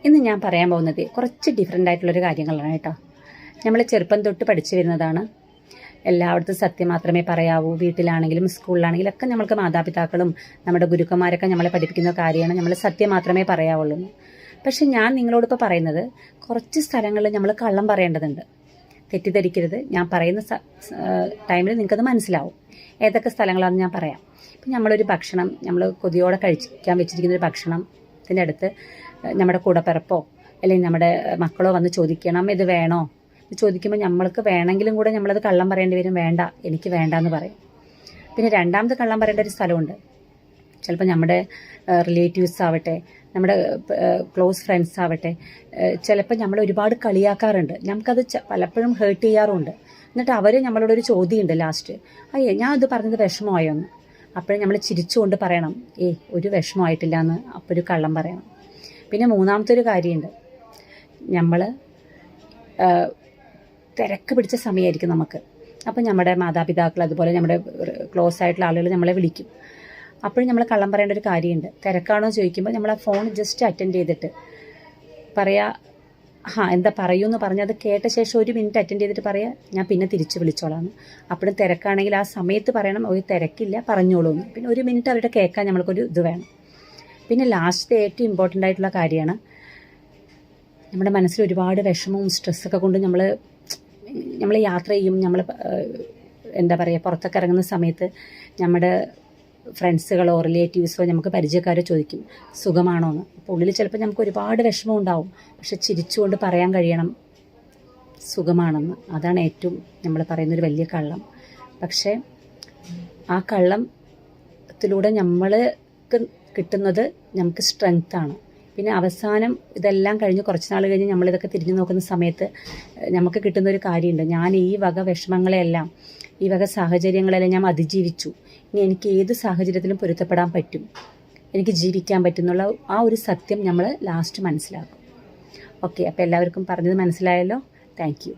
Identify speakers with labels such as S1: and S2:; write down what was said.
S1: ഇന്ന് ഞാൻ പറയാൻ പോകുന്നത് കുറച്ച് ഡിഫറെൻ്റ് ആയിട്ടുള്ളൊരു കാര്യങ്ങളാണ് കേട്ടോ. നമ്മൾ ചെറുപ്പം തൊട്ട് പഠിച്ചു വരുന്നതാണ്. എല്ലായിടത്തും സത്യം മാത്രമേ പറയാവൂ. വീട്ടിലാണെങ്കിലും സ്കൂളിലാണെങ്കിലും ഒക്കെ നമ്മൾക്ക് മാതാപിതാക്കളും നമ്മുടെ ഗുരുക്കന്മാരൊക്കെ നമ്മളെ പഠിപ്പിക്കുന്ന കാര്യമാണ്, നമ്മൾ സത്യം മാത്രമേ പറയാവുള്ളൂ. പക്ഷെ ഞാൻ നിങ്ങളോടിപ്പോൾ പറയുന്നത് കുറച്ച് സ്ഥലങ്ങളിൽ നമ്മൾ കള്ളം പറയേണ്ടതുണ്ട്. തെറ്റിദ്ധരിക്കരുത്. ഞാൻ പറയുന്ന ടൈമിൽ നിങ്ങൾക്കത് മനസ്സിലാവും ഏതൊക്കെ സ്ഥലങ്ങളാണെന്ന് ഞാൻ പറയാം. ഇപ്പം നമ്മളൊരു ഭക്ഷണം നമ്മൾ കൊതിയോടെ കഴിക്കാൻ വെച്ചിരിക്കുന്ന ഒരു ഭക്ഷണത്തിൻ്റെ അടുത്ത് നമ്മുടെ കൂടപ്പിറപ്പോ അല്ലെങ്കിൽ നമ്മുടെ മക്കളോ വന്ന് ചോദിക്കണം ഇത് വേണോ എന്ന് ചോദിക്കുമ്പോൾ നമ്മൾക്ക് വേണമെങ്കിലും കൂടെ നമ്മളത് കള്ളം പറയേണ്ടി വരും. വേണ്ട, എനിക്ക് വേണ്ട എന്ന് പറയും. പിന്നെ രണ്ടാമത് കള്ളം പറയേണ്ട ഒരു സ്ഥലമുണ്ട്. ചിലപ്പോൾ നമ്മുടെ റിലേറ്റീവ്സ് ആവട്ടെ, നമ്മുടെ ക്ലോസ് ഫ്രണ്ട്സ് ആവട്ടെ, ചിലപ്പോൾ നമ്മൾ ഒരുപാട് കളിയാക്കാറുണ്ട്. നമുക്കത് പലപ്പോഴും ഹേർട്ട് ചെയ്യാറുമുണ്ട്. എന്നിട്ട് അവർ നമ്മളോടൊരു ചോദ്യമുണ്ട് ലാസ്റ്റ്, അയ്യേ ഞാൻ അത് പറഞ്ഞത് വിഷമമായോ എന്ന്. അപ്പോഴും നമ്മൾ ചിരിച്ചുകൊണ്ട് പറയണം, ഒരു വിഷമമായിട്ടില്ല എന്ന്. അപ്പോൾ ഒരു കള്ളം പറയണം. പിന്നെ മൂന്നാമത്തെ ഒരു കാര്യമുണ്ട്. നമ്മൾ തിരക്ക് പിടിച്ച സമയമായിരിക്കും നമുക്ക്. അപ്പം നമ്മുടെ മാതാപിതാക്കൾ അതുപോലെ നമ്മുടെ ക്ലോസ് ആയിട്ടുള്ള ആളുകൾ നമ്മളെ വിളിക്കും. അപ്പോഴും നമ്മൾ കള്ളം പറയേണ്ട ഒരു കാര്യമുണ്ട്. തിരക്കാണോ ചോദിക്കുമ്പോൾ നമ്മൾ ആ ഫോൺ ജസ്റ്റ് അറ്റൻഡ് ചെയ്തിട്ട് പറയാ, എന്താ പറയൂ എന്ന് പറഞ്ഞ് അത് കേട്ട ശേഷം 1 മിനിറ്റ് അറ്റൻഡ് ചെയ്തിട്ട് പറയാം, ഞാൻ പിന്നെ തിരിച്ച് വിളിച്ചോളാം. അപ്പോഴും തിരക്കാണെങ്കിൽ ആ സമയത്ത് പറയണം, ഒരു തിരക്കില്ല പറഞ്ഞോളൂ എന്ന്. പിന്നെ 1 മിനിറ്റ് അവരുടെ കേൾക്കാൻ നമ്മൾക്കൊരു ഇത് വേണം. പിന്നെ ലാസ്റ്റ് ഏറ്റവും ഇമ്പോർട്ടൻ്റ് ആയിട്ടുള്ള കാര്യമാണ്, നമ്മുടെ മനസ്സിൽ ഒരുപാട് വിഷമവും സ്ട്രെസ്സൊക്കെ കൊണ്ട് നമ്മൾ യാത്ര ചെയ്യും. നമ്മൾ എന്താ പറയുക, പുറത്തൊക്കെ ഇറങ്ങുന്ന സമയത്ത് നമ്മുടെ ഫ്രണ്ട്സുകളോ റിലേറ്റീവ്സോ നമുക്ക് പരിചയക്കാരോ ചോദിക്കും സുഖമാണോ എന്ന്. അപ്പോൾ ഉള്ളിൽ ചിലപ്പോൾ നമുക്ക് ഒരുപാട് വിഷമം ഉണ്ടാവും. പക്ഷെ ചിരിച്ചുകൊണ്ട് പറയാൻ കഴിയണം സുഖമാണെന്ന്. അതാണ് ഏറ്റവും നമ്മൾ പറയുന്നൊരു വലിയ കള്ളം. പക്ഷേ ആ കള്ളത്തിലൂടെ നമ്മൾക്ക് കിട്ടുന്നത് നമുക്ക് സ്ട്രെങ്ത്താണ്. പിന്നെ അവസാനം ഇതെല്ലാം കഴിഞ്ഞ് കുറച്ച് നാൾ കഴിഞ്ഞ് നമ്മളിതൊക്കെ തിരിഞ്ഞു നോക്കുന്ന സമയത്ത് നമുക്ക് കിട്ടുന്നൊരു കാര്യമുണ്ട്, ഞാൻ ഈ വക വിഷമങ്ങളെല്ലാം ഈ വക സാഹചര്യങ്ങളെല്ലാം ഞാൻ അതിജീവിച്ചു. ഇനി എനിക്ക് ഏത് സാഹചര്യത്തിലും പൊരുത്തപ്പെടാൻ പറ്റും, എനിക്ക് ജീവിക്കാൻ പറ്റുന്നുള്ള ആ ഒരു സത്യം നമ്മൾ ലാസ്റ്റ് മനസ്സിലാക്കും. ഓക്കെ, അപ്പോൾ എല്ലാവർക്കും പറഞ്ഞത് മനസ്സിലായല്ലോ. Thank you.